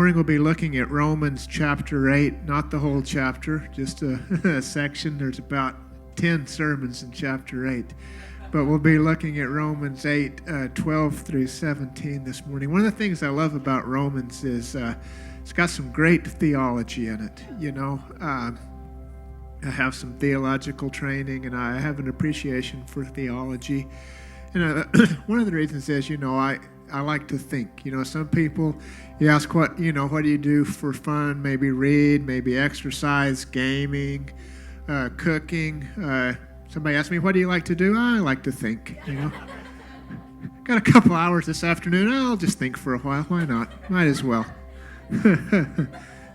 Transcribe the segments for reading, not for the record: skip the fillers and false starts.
morning we'll be looking at Romans chapter 8, not the whole chapter, just a section. There's about 10 sermons in chapter 8. But we'll be looking at Romans 8, 12 through 17 this morning. One of the things I love about Romans is it's got some great theology in it. You know, I have some theological training, and I have an appreciation for theology. And one of the reasons is, I like to think. Some people, you ask what do you do for fun? Maybe read, maybe exercise, gaming, cooking. Somebody asked me, what do you like to do? I like to think, Got a couple hours this afternoon. I'll just think for a while. Why not? Might as well.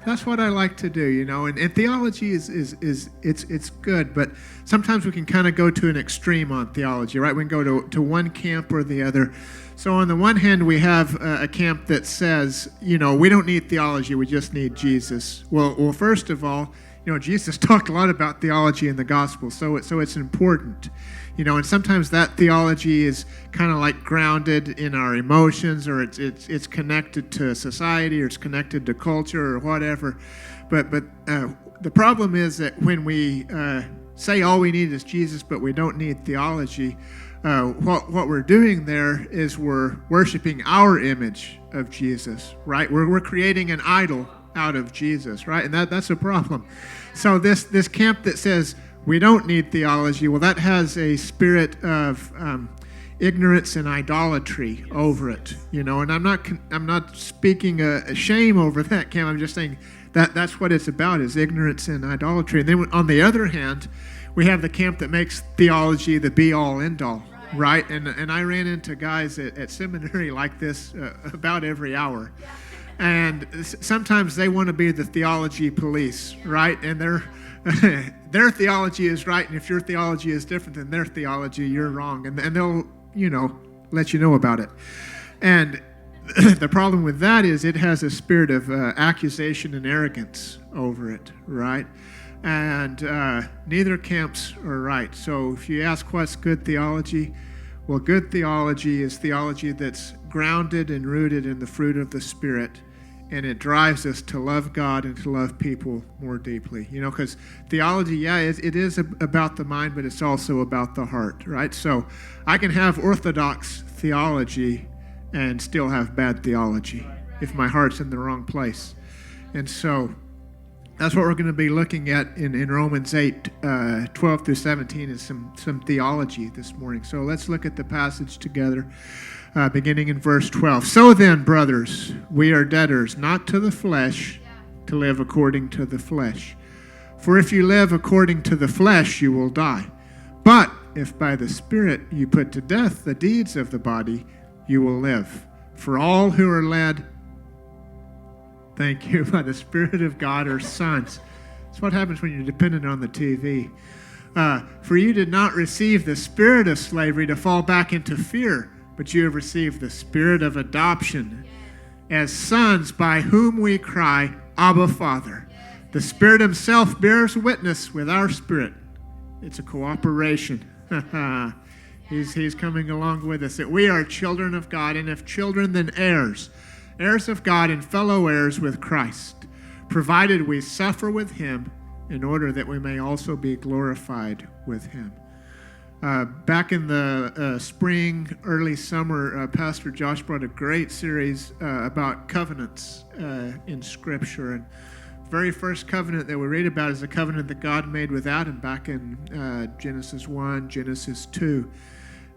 That's what I like to do, and theology is good, but sometimes we can kind of go to an extreme on theology, right? We can go to one camp or the other. So on the one hand, we have a camp that says, we don't need theology, we just need Jesus. Well, first of all, Jesus talked a lot about theology in the gospel, so it's important. And sometimes that theology is kind of like grounded in our emotions, or it's connected to society, or it's connected to culture, or whatever. But the problem is that when we say all we need is Jesus, but we don't need theology, what we're doing there is we're worshiping our image of Jesus, right? We're creating an idol out of Jesus, right? And that's a problem. So this camp that says we don't need theology, well, that has a spirit of ignorance and idolatry over it, and I'm not speaking a shame over that camp. I'm just saying that's what it's about, is ignorance and idolatry. And then on the other hand, we have the camp that makes theology the be-all, end-all, right? And I ran into guys at seminary like this about every hour. And sometimes they want to be the theology police, right? And their theology is right, and if your theology is different than their theology, you're wrong. And they'll, let you know about it. And the problem with that is it has a spirit of accusation and arrogance over it, right? And neither camps are right. So if you ask what's good theology, well, good theology is theology that's grounded and rooted in the fruit of the Spirit, and it drives us to love God and to love people more deeply. Because theology, it is about the mind, but it's also about the heart, right? So I can have orthodox theology and still have bad theology if my heart's in the wrong place. And so that's what we're going to be looking at in Romans 8, 12 through 17 is some theology this morning. So let's look at the passage together, beginning in verse 12. So then, brothers, we are debtors, not to the flesh, to live according to the flesh. For if you live according to the flesh, you will die. But if by the Spirit you put to death the deeds of the body, you will live. For all who are led, thank you, by the Spirit of God are sons. That's what happens when you're dependent on the TV. For you did not receive the spirit of slavery to fall back into fear, but you have received the spirit of adoption as sons, by whom we cry, Abba, Father. The Spirit himself bears witness with our spirit. It's a cooperation. He's coming along with us, that we are children of God, and if children, then heirs. Heirs of God and fellow heirs with Christ, provided we suffer with him in order that we may also be glorified with him. Back in the spring, early summer, Pastor Josh brought a great series about covenants in Scripture. And the very first covenant that we read about is a covenant that God made with Adam back in Genesis 1, Genesis 2.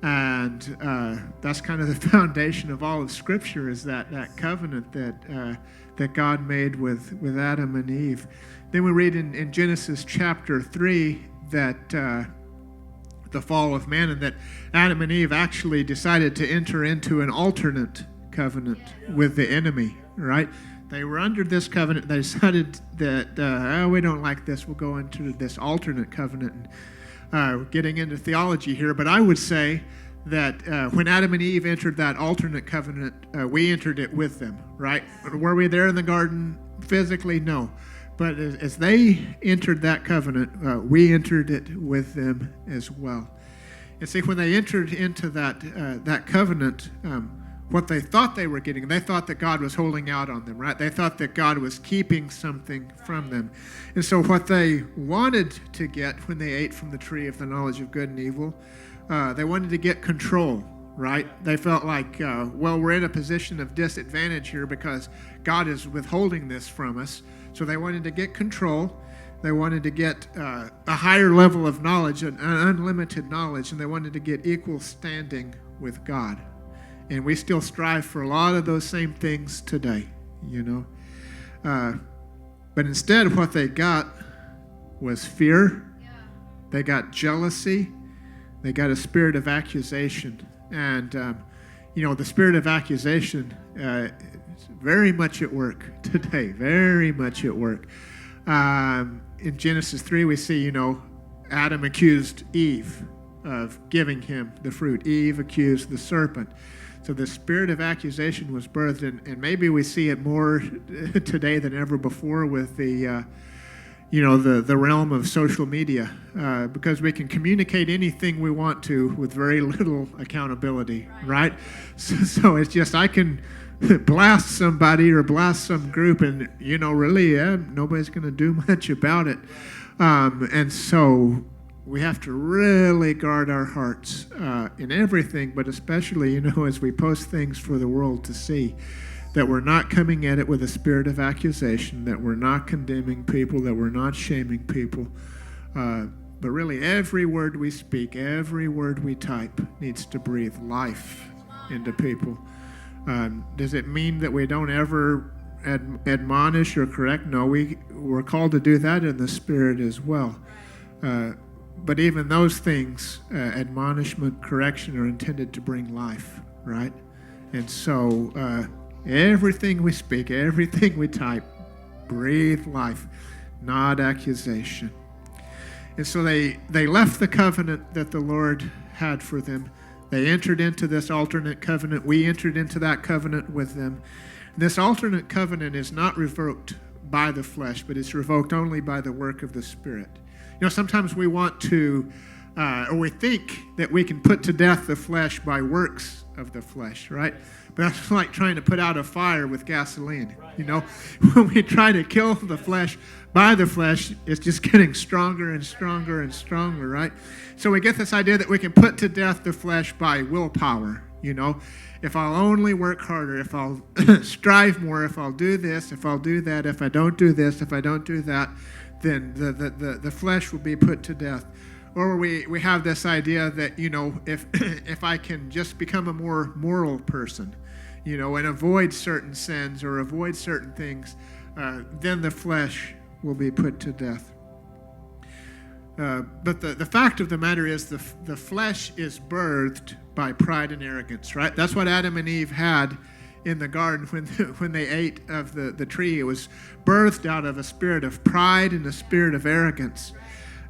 And that's kind of the foundation of all of Scripture, is that covenant that God made with Adam and Eve. Then we read in Genesis chapter 3 that the fall of man, and that Adam and Eve actually decided to enter into an alternate covenant with the enemy, right? They were under this covenant. They decided that, we don't like this. We'll go into this alternate covenant. Getting into theology here, but I would say that when Adam and Eve entered that alternate covenant, we entered it with them, right? Were we there in the garden physically? No. But as they entered that covenant, we entered it with them as well. And see, when they entered into that covenant, what they thought they were getting. They thought that God was holding out on them, right? They thought that God was keeping something from them. And so what they wanted to get when they ate from the tree of the knowledge of good and evil, they wanted to get control, right? They felt like, well, we're in a position of disadvantage here because God is withholding this from us. So they wanted to get control. They wanted to get a higher level of knowledge, an unlimited knowledge, and they wanted to get equal standing with God. And we still strive for a lot of those same things today, you know. But instead, what they got was fear. Yeah. They got jealousy. They got a spirit of accusation. And, you know, the spirit of accusation is very much at work today, very much at work. In Genesis 3, we see, you know, Adam accused Eve of giving him the fruit. Eve accused the serpent. So the spirit of accusation was birthed, and maybe we see it more today than ever before with the, you know, the realm of social media, because we can communicate anything we want to with very little accountability, right? So it's just, I can blast somebody or blast some group, and, you know, really, nobody's going to do much about it. And so we have to really guard our hearts in everything, but especially, you know, as we post things for the world to see, that we're not coming at it with a spirit of accusation, that we're not condemning people, that we're not shaming people. But really, every word we speak, every word we type needs to breathe life into people. Does it mean that we don't ever admonish or correct? No, we're called to do that in the Spirit as well. But even those things, admonishment, correction, are intended to bring life, right? And so everything we speak, everything we type, breathe life, not accusation. And so they left the covenant that the Lord had for them. They entered into this alternate covenant. We entered into that covenant with them. This alternate covenant is not revoked by the flesh, but it's revoked only by the work of the Spirit. You know, sometimes we want to, or we think that we can put to death the flesh by works of the flesh, right? But that's like trying to put out a fire with gasoline. You know, when we try to kill the flesh by the flesh, it's just getting stronger and stronger and stronger, right? So we get this idea that we can put to death the flesh by willpower, you know. If I'll only work harder, if I'll strive more, if I'll do this, if I'll do that, if I don't do this, if I don't do that, then the flesh will be put to death. Or we have this idea that, you know, if I can just become a more moral person, you know, and avoid certain sins or avoid certain things, then the flesh will be put to death. But the fact of the matter is the flesh is birthed by pride and arrogance, right? That's what Adam and Eve had in the garden when they ate of the tree. It was birthed out of a spirit of pride and a spirit of arrogance.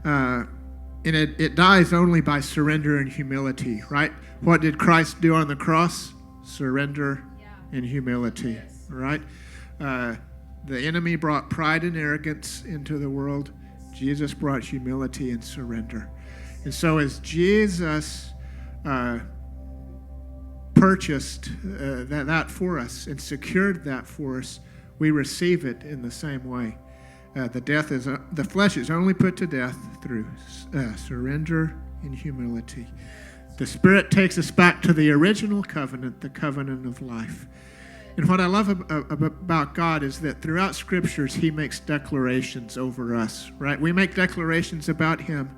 And it dies only by surrender and humility, right? What did Christ do on the cross? Surrender and humility, right? The enemy brought pride and arrogance into the world. Jesus brought humility and surrender. And so as Jesus purchased that for us and secured that for us, we receive it in the same way. The flesh is only put to death through surrender and humility. The Spirit takes us back to the original covenant, the covenant of life. And what I love about God is that throughout Scriptures, He makes declarations over us, right? We make declarations about Him,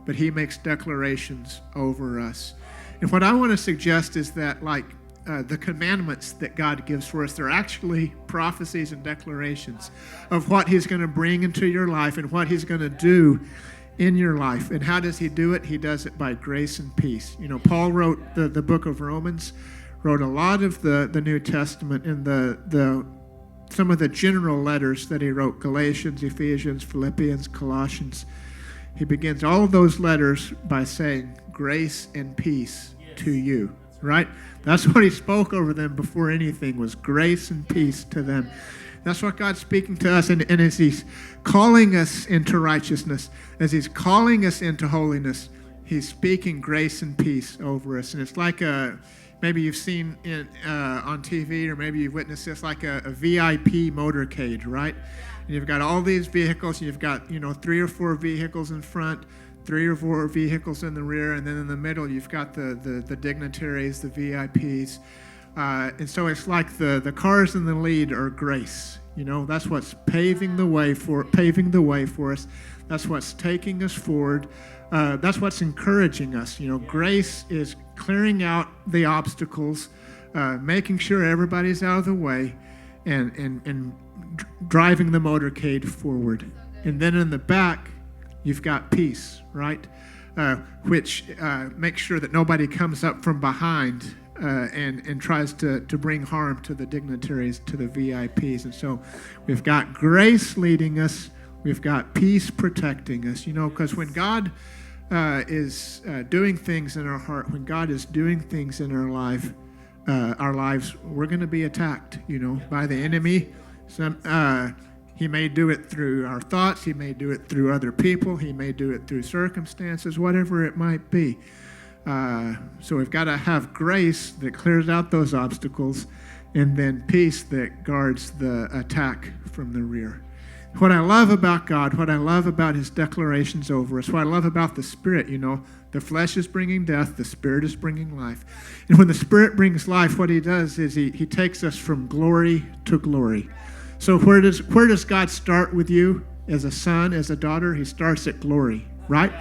but He makes declarations over us. And what I want to suggest is that, like, the commandments that God gives for us, they're actually prophecies and declarations of what He's going to bring into your life and what He's going to do in your life. And how does He do it? He does it by grace and peace. You know, Paul wrote the book of Romans, wrote a lot of the New Testament in some of the general letters that he wrote, Galatians, Ephesians, Philippians, Colossians. He begins all of those letters by saying, grace and peace to you, right? That's what he spoke over them before anything, was grace and peace to them. That's what God's speaking to us, and as He's calling us into righteousness, as He's calling us into holiness, He's speaking grace and peace over us. And it's like maybe you've seen on TV, or maybe you've witnessed this, like a VIP motorcade, right? And you've got all these vehicles, and you've got 3 or 4 vehicles in front, 3 or 4 vehicles in the rear, and then in the middle you've got the dignitaries, the VIPs. And so it's like the cars in the lead are grace. That's what's paving the way for us. That's what's taking us forward. That's what's encouraging us. Grace is clearing out the obstacles, making sure everybody's out of the way, and driving the motorcade forward. And then in the back, you've got peace, right? Which makes sure that nobody comes up from behind and tries to bring harm to the dignitaries, to the VIPs. And so we've got grace leading us. We've got peace protecting us, because when God is doing things in our heart, when God is doing things in our lives, we're going to be attacked, by the enemy. He may do it through our thoughts. He may do it through other people. He may do it through circumstances, whatever it might be. So we've got to have grace that clears out those obstacles, and then peace that guards the attack from the rear. What I love about God, what I love about his declarations over us, what I love about the Spirit, the flesh is bringing death, the Spirit is bringing life. And when the Spirit brings life, what he does is he takes us from glory to glory. So where does God start with you as a son, as a daughter? He starts at glory, right?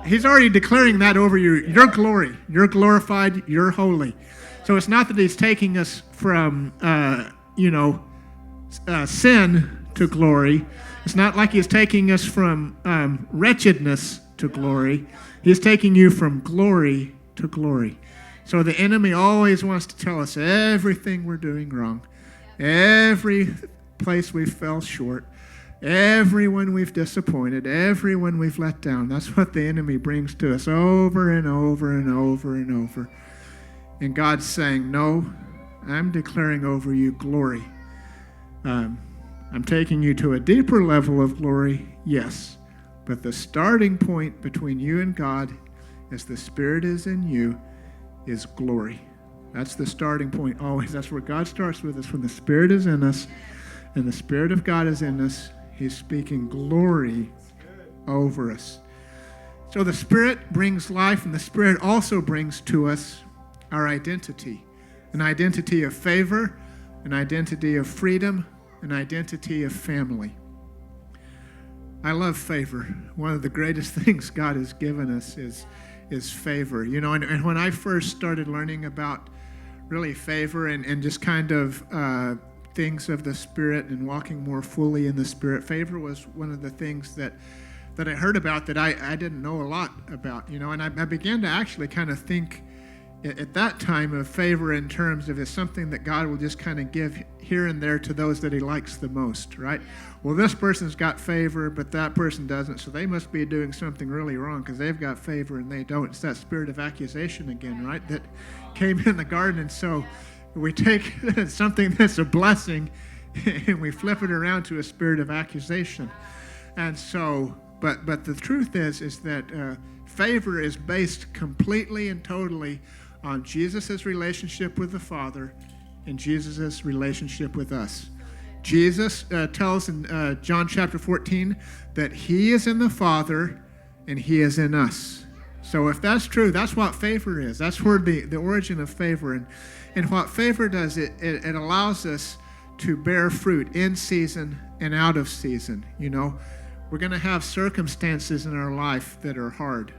He's already declaring that over you. Your glory. You're glorified. You're holy. So it's not that he's taking us from, sin to glory. It's not like he's taking us from wretchedness to glory. He's taking you from glory to glory. So the enemy always wants to tell us everything we're doing wrong, every place we fell short, everyone we've disappointed, everyone we've let down. That's what the enemy brings to us over and over and over and over. And God's saying, no, I'm declaring over you glory. I'm taking you to a deeper level of glory, yes. But the starting point between you and God, as the Spirit is in you, is glory. That's the starting point always. That's where God starts with us. When the Spirit is in us and the Spirit of God is in us, he's speaking glory over us. So the Spirit brings life, and the Spirit also brings to us our identity. An identity of favor, an identity of freedom, an identity of family. I love favor. One of the greatest things God has given us is favor. And when I first started learning about really favor and just kind of things of the Spirit and walking more fully in the Spirit, favor was one of the things that I heard about that I didn't know a lot about, and I began to actually kind of think at that time of favor in terms of it's something that God will just kind of give here and there to those that he likes the most, right? Well, this person's got favor, but that person doesn't, so they must be doing something really wrong because they've got favor and they don't. It's that spirit of accusation again, right, that came in the garden. And so we take something that's a blessing and we flip it around to a spirit of accusation. And so, but the truth is that favor is based completely and totally on Jesus' relationship with the Father and Jesus' relationship with us. Jesus tells in John chapter 14 that he is in the Father and he is in us. So if that's true, that's what favor is. That's where the origin of favor. And what favor does, it allows us to bear fruit in season and out of season. We're going to have circumstances in our life that are hard.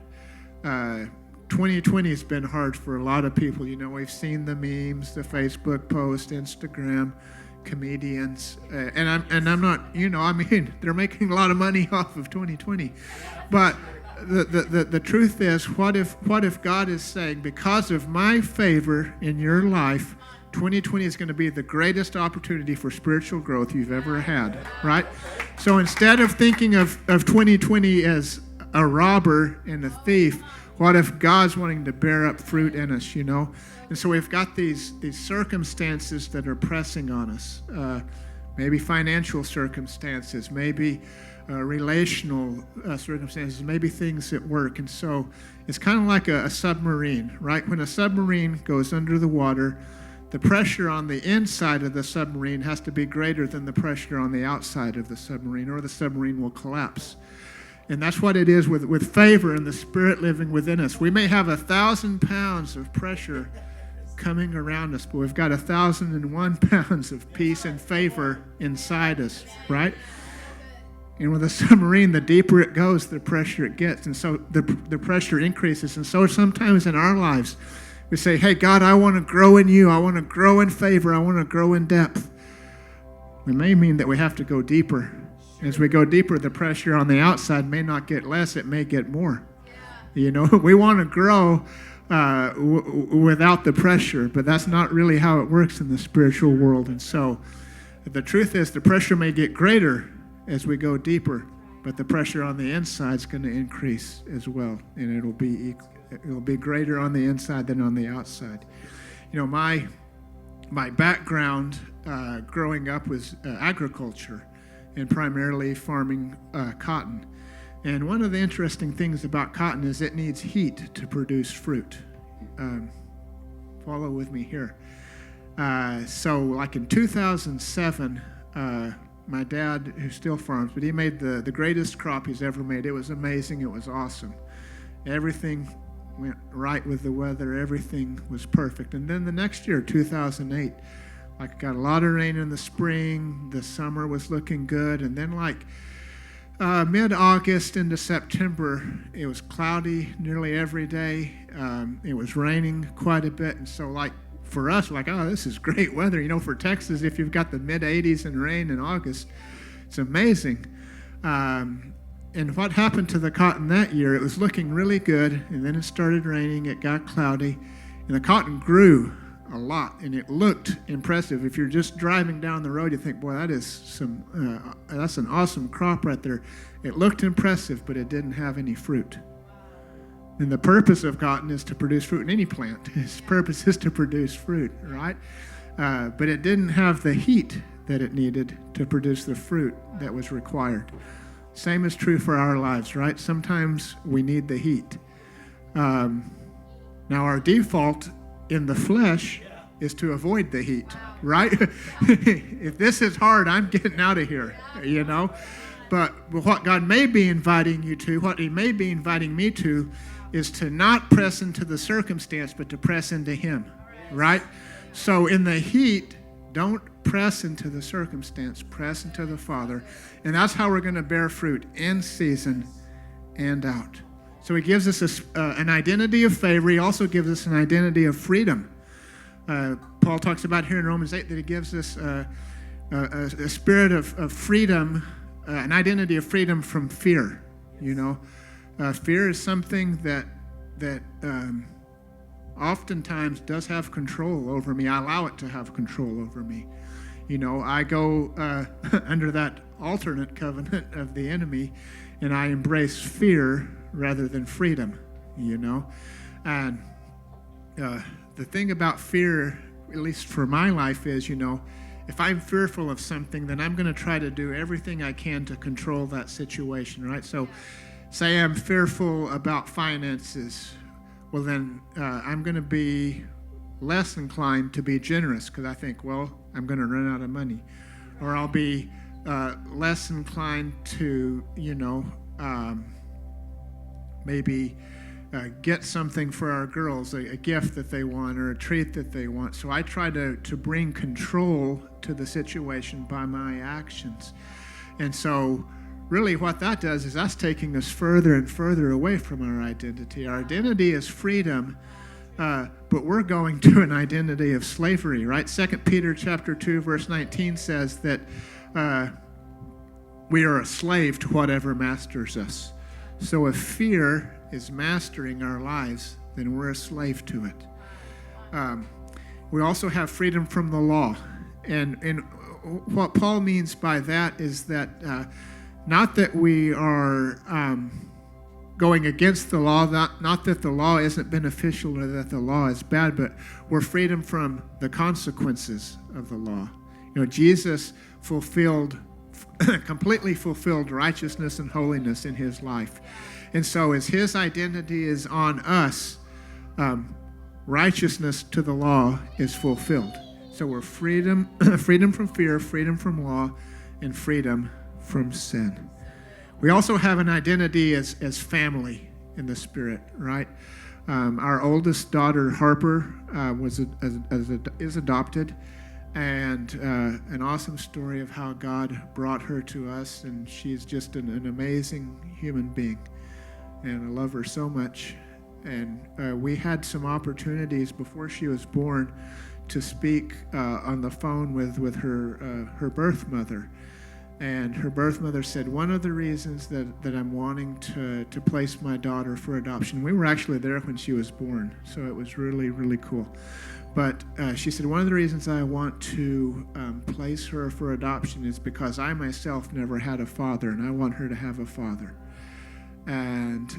2020 has been hard for a lot of people. We've seen the memes, the Facebook posts, Instagram, comedians, and I'm not, they're making a lot of money off of 2020. But the truth is, what if God is saying, because of my favor in your life, 2020 is going to be the greatest opportunity for spiritual growth you've ever had, right? So instead of thinking of 2020 as a robber and a thief, what if God's wanting to bear up fruit in us, And so we've got these circumstances that are pressing on us, maybe financial circumstances, maybe relational circumstances, maybe things at work. And so it's kind of like a submarine, right? When a submarine goes under the water, the pressure on the inside of the submarine has to be greater than the pressure on the outside of the submarine, or the submarine will collapse. And that's what it is with favor and the Spirit living within us. We may have 1,000 pounds of pressure coming around us, but we've got 1,001 pounds of peace and favor inside us, right? And with a submarine, the deeper it goes, the pressure it gets. And so the pressure increases. And so sometimes in our lives, we say, hey, God, I want to grow in you. I want to grow in favor. I want to grow in depth. It may mean that we have to go deeper. As we go deeper, the pressure on the outside may not get less. It may get more. You know, we want to grow without the pressure, but that's not really how it works in the spiritual world. And so the truth is the pressure may get greater as we go deeper, but the pressure on the inside is going to increase as well, and it'll be equal. It'll be greater on the inside than on the outside. You know, my background growing up was agriculture, and primarily farming cotton. And one of the interesting things about cotton is it needs heat to produce fruit. Follow with me here. So like in 2007, my dad, who still farms, but he made the greatest crop he's ever made. It was amazing. It was awesome. Everything went right with the weather. Everything was perfect. And then the next year, 2008, like got a lot of rain in the spring. The summer was looking good. And then like mid-August into September, it was cloudy nearly every day. It was raining quite a bit. And so like for us, like, oh, this is great weather. You know, for Texas, if you've got the mid-80s and rain in August, it's amazing. And what happened to the cotton that year, it was looking really good, and then it started raining, it got cloudy, and the cotton grew a lot, and it looked impressive. If you're just driving down the road, you think, boy, that's an awesome crop right there. It looked impressive, but it didn't have any fruit. And the purpose of cotton is to produce fruit in any plant. Its purpose is to produce fruit, right? But it didn't have the heat that it needed to produce the fruit that was required. Same is true for our lives, right? Sometimes we need the heat. Now, our default in the flesh is to avoid the heat, right? If this is hard, I'm getting out of here, you know? But what God may be inviting you to, what he may be inviting me to, is to not press into the circumstance, but to press into him, right? So in the heat, don't press into the circumstance, press into the Father. And that's how we're going to bear fruit in season and out. So he gives us an identity of favor. He also gives us an identity of freedom. Paul talks about here in Romans 8 that he gives us a spirit of freedom, an identity of freedom from fear. You know, fear is something that oftentimes does have control over me. I allow it to have control over me. You know, I go under that alternate covenant of the enemy, and I embrace fear rather than freedom, you know. And the thing about fear, at least for my life, is, you know, if I'm fearful of something, then I'm going to try to do everything I can to control that situation, right? So say I'm fearful about finances. Well, then I'm going to be less inclined to be generous because I think, well, I'm going to run out of money. Or I'll be less inclined to, you know, maybe get something for our girls, a gift that they want or a treat that they want. So I try to bring control to the situation by my actions. And so really what that does is that's taking us further and further away from our identity. Our identity is freedom, but we're going to an identity of slavery, right? 2 Peter chapter 2, verse 19 says that we are a slave to whatever masters us. So if fear is mastering our lives, then we're a slave to it. We also have freedom from the law. And what Paul means by that is that not that we are going against the law, not that the law isn't beneficial or that the law is bad, but we're freedom from the consequences of the law. You know, Jesus fulfilled completely fulfilled righteousness and holiness in his life. And so as his identity is on us, righteousness to the law is fulfilled. So we're freedom from fear, freedom from law, and freedom from sin. We also have an identity as family in the Spirit, right? Our oldest daughter, Harper, is adopted, and an awesome story of how God brought her to us, and she's just an amazing human being, and I love her so much. And we had some opportunities before she was born to speak on the phone with her birth mother. And her birth mother said, one of the reasons that I'm wanting to place my daughter for adoption, we were actually there when she was born, so it was really, really cool. But she said, one of the reasons I want to place her for adoption is because I myself never had a father, and I want her to have a father. And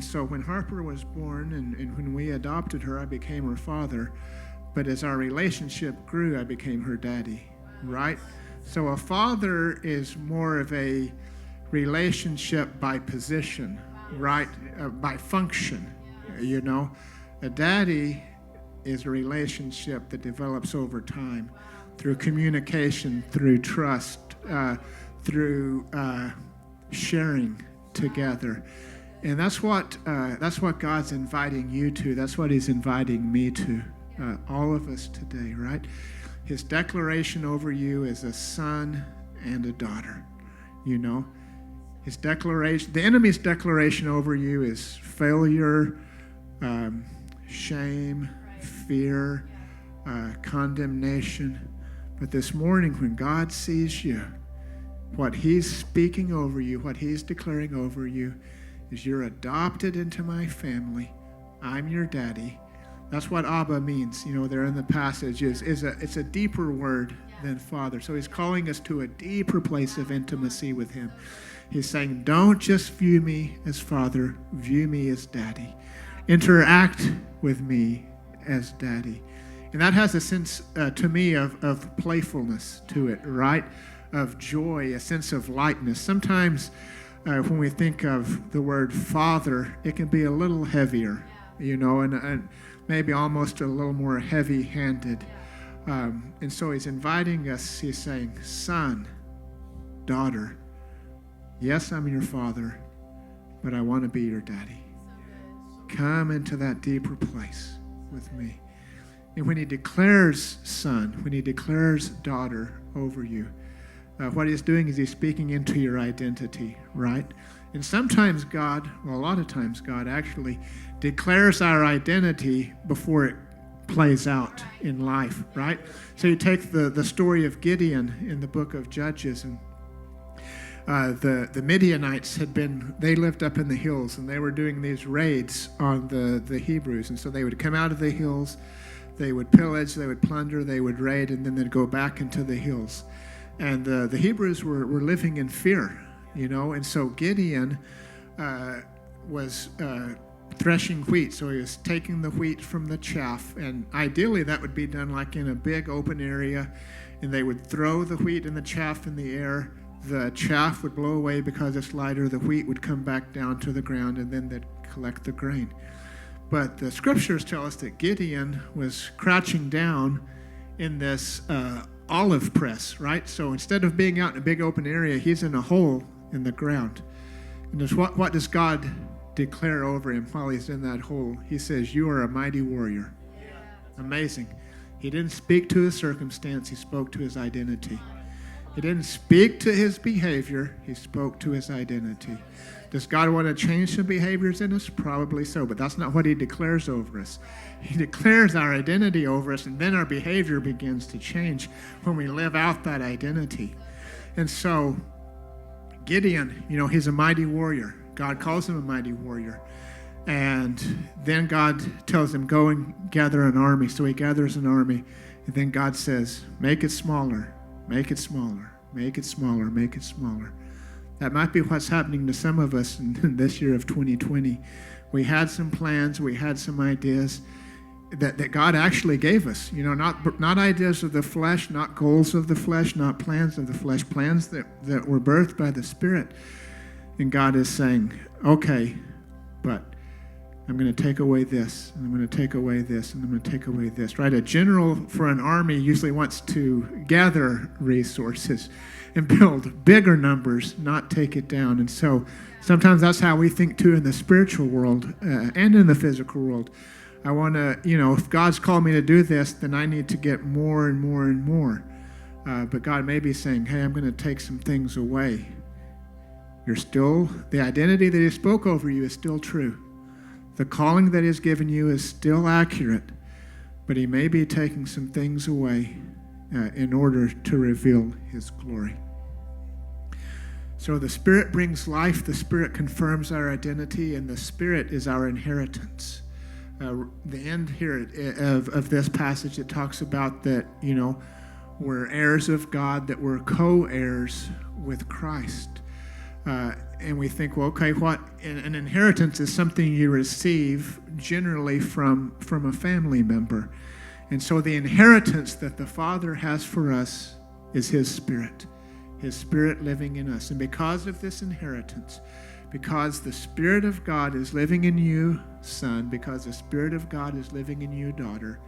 so when Harper was born and when we adopted her, I became her father. But as our relationship grew, I became her daddy, right? So a father is more of a relationship by position, right? By function, you know. A daddy is a relationship that develops over time through communication, through trust, through sharing together. And that's what God's inviting you to. That's what he's inviting me to, all of us today, right? His declaration over you is a son and a daughter, you know. His declaration, the enemy's declaration over you is failure, shame, fear, condemnation. But this morning when God sees you, what he's speaking over you, what he's declaring over you is you're adopted into my family. I'm your daddy. That's what Abba means, you know, there in the passage. It's a deeper word than father. So he's calling us to a deeper place of intimacy with him. He's saying, don't just view me as father, view me as daddy. Interact with me as daddy. And that has a sense, to me, of playfulness to it, right? Of joy, a sense of lightness. Sometimes when we think of the word father, it can be a little heavier, you know, and maybe almost a little more heavy-handed. And so he's inviting us, he's saying, son, daughter, yes, I'm your father, but I want to be your daddy. Come into that deeper place with me. And when he declares son, when he declares daughter over you, what he's doing is he's speaking into your identity, right? And sometimes God, well, a lot of times God actually declares our identity before it plays out in life, right? So you take the story of Gideon in the book of Judges, and the Midianites they lived up in the hills, and they were doing these raids on the Hebrews. And so they would come out of the hills, they would pillage, they would plunder, they would raid, and then they'd go back into the hills. And the Hebrews were living in fear, you know, and so Gideon was threshing wheat. So he was taking the wheat from the chaff, and ideally that would be done like in a big open area, and they would throw the wheat and the chaff in the air. The chaff would blow away because it's lighter. The wheat would come back down to the ground, and then they'd collect the grain. But the scriptures tell us that Gideon was crouching down in this olive press, right? So instead of being out in a big open area, he's in a hole in the ground. And what does God declare over him while he's in that hole? He says, you are a mighty warrior. Yeah. Amazing. He didn't speak to his circumstance, he spoke to his identity. He didn't speak to his behavior, he spoke to his identity. Does God want to change some behaviors in us? Probably so, but that's not what he declares over us. He declares our identity over us, and then our behavior begins to change when we live out that identity. And so Gideon, you know, he's a mighty warrior. God calls him a mighty warrior. And then God tells him, go and gather an army. So he gathers an army. And then God says, make it smaller, make it smaller, make it smaller, make it smaller. That might be what's happening to some of us in this year of 2020. We had some plans, we had some ideas, that God actually gave us. Not ideas of the flesh, not goals of the flesh, not plans of the flesh, plans that were birthed by the Spirit. And God is saying, okay, but I'm going to take away this, and I'm going to take away this, and I'm going to take away this, right? A general for an army usually wants to gather resources and build bigger numbers, not take it down. And so sometimes that's how we think too in the spiritual world and in the physical world. I want to, if God's called me to do this, then I need to get more and more and more. But God may be saying, hey, I'm going to take some things away. The identity that He spoke over you is still true. The calling that He's given you is still accurate, but He may be taking some things away in order to reveal His glory. So the Spirit brings life, the Spirit confirms our identity, and the Spirit is our inheritance. The end here of this passage, it talks about that, we're heirs of God, that we're co-heirs with Christ. And we think, well, okay, what an inheritance is something you receive generally from a family member. And so the inheritance that the Father has for us is His Spirit living in us. And because of this inheritance, because the Spirit of God is living in you, son, because the Spirit of God is living in you, daughter,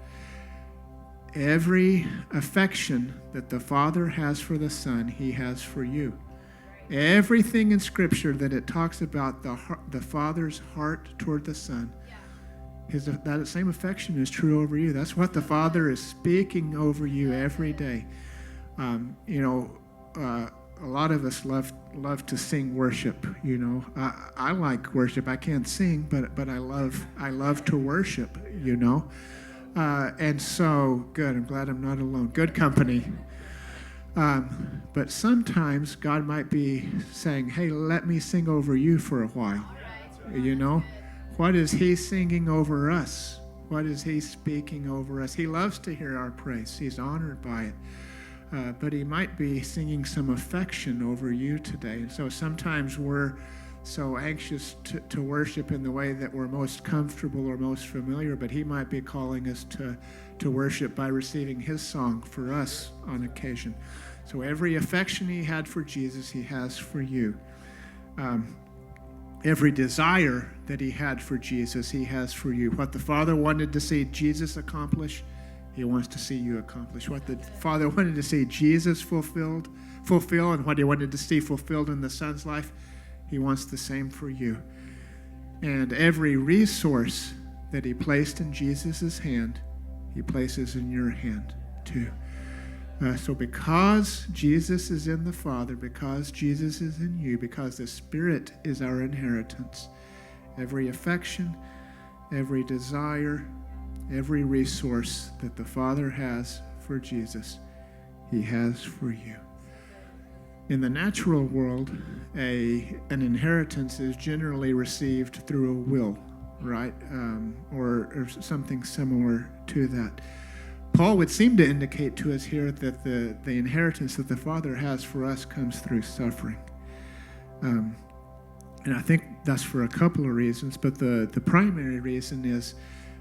every affection that the Father has for the Son, He has for you. Everything in Scripture that it talks about the Father's heart toward the Son, that same affection is true over you. That's what the Father is speaking over you every day. A lot of us love to sing worship. I like worship. I can't sing, but I love to worship. And so good. I'm glad I'm not alone. Good company. But sometimes God might be saying, hey, let me sing over you for a while. What is He singing over us? What is He speaking over us? He loves to hear our praise. He's honored by it. But He might be singing some affection over you today. And so sometimes we're so anxious to worship in the way that we're most comfortable or most familiar, but He might be calling us to worship by receiving His song for us on occasion. So every affection He had for Jesus, He has for you. Every desire that He had for Jesus, He has for you. What the Father wanted to see Jesus accomplish, He wants to see you accomplish. What the Father wanted to see Jesus fulfill, and what He wanted to see fulfilled in the Son's life, He wants the same for you. And every resource that He placed in Jesus' hand, He places in your hand too. So because Jesus is in the Father, because Jesus is in you, because the Spirit is our inheritance, every affection, every desire, every resource that the Father has for Jesus, He has for you. In the natural world, an inheritance is generally received through a will, right? Or something similar to that. Paul would seem to indicate to us here that the inheritance that the Father has for us comes through suffering. And I think that's for a couple of reasons, but the primary reason is,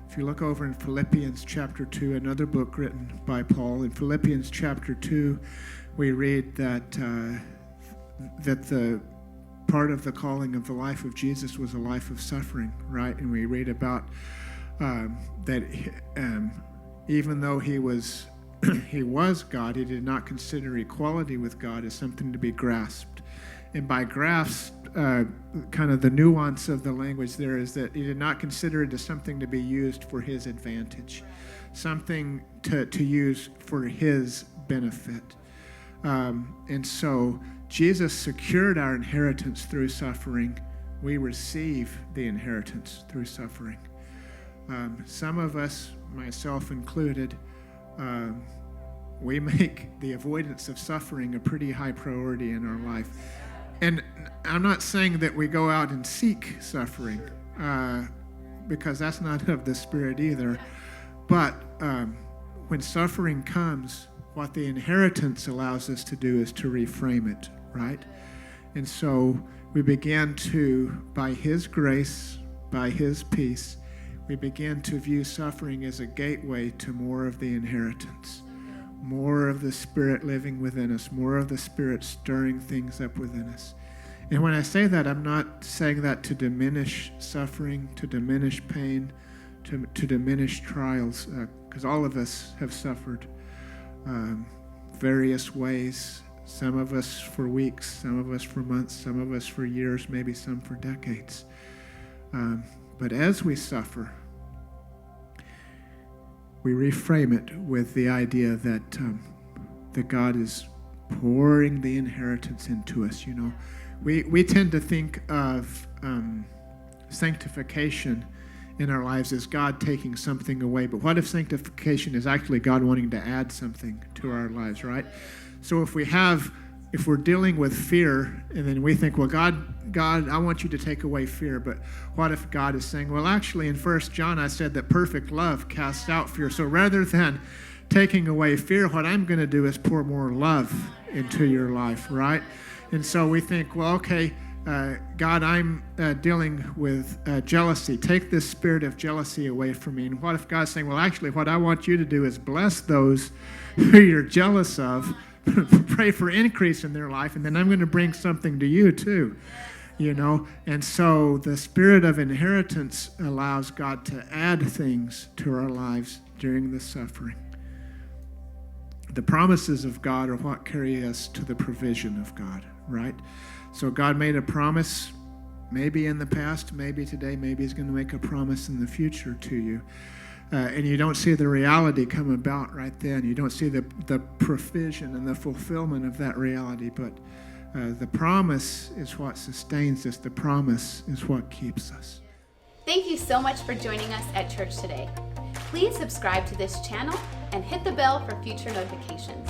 if you look over in Philippians chapter 2, another book written by Paul, in Philippians chapter 2, we read that the part of the calling of the life of Jesus was a life of suffering, right? And we read about that even though he was God, He did not consider equality with God as something to be grasped. And by grasped, kind of the nuance of the language there is that He did not consider it as something to be used for His advantage, something to use for His benefit. And so Jesus secured our inheritance through suffering. We receive the inheritance through suffering. Some of us, myself included, we make the avoidance of suffering a pretty high priority in our life. And I'm not saying that we go out and seek suffering, because that's not of the Spirit either. But when suffering comes, what the inheritance allows us to do is to reframe it, right? And so we began to, by His grace, by His peace, we begin to view suffering as a gateway to more of the inheritance, more of the Spirit living within us, more of the Spirit stirring things up within us. And when I say that, I'm not saying that to diminish suffering, to diminish pain, to diminish trials, because all of us have suffered various ways, some of us for weeks, some of us for months, some of us for years, maybe some for decades. But as we suffer, we reframe it with the idea that God is pouring the inheritance into us. You know, we tend to think of sanctification in our lives as God taking something away. But what if sanctification is actually God wanting to add something to our lives, right? So if we're dealing with fear, and then we think, well, God, I want you to take away fear. But what if God is saying, well, actually in 1 John, I said that perfect love casts out fear. So rather than taking away fear, what I'm going to do is pour more love into your life, right? And so we think, well, okay, God, I'm dealing with jealousy. Take this spirit of jealousy away from me. And what if God's saying, well, actually, what I want you to do is bless those who you're jealous of, pray for increase in their life, and then I'm going to bring something to you too, you know. And so the spirit of inheritance allows God to add things to our lives during the suffering. The promises of God are what carry us to the provision of God, right? So God made a promise, maybe in the past, maybe today, maybe He's going to make a promise in the future to you. And you don't see the reality come about right then. You don't see the provision and the fulfillment of that reality. But the promise is what sustains us. The promise is what keeps us. Thank you so much for joining us at church today. Please subscribe to this channel and hit the bell for future notifications.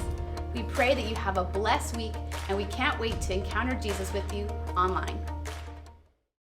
We pray that you have a blessed week, and we can't wait to encounter Jesus with you online.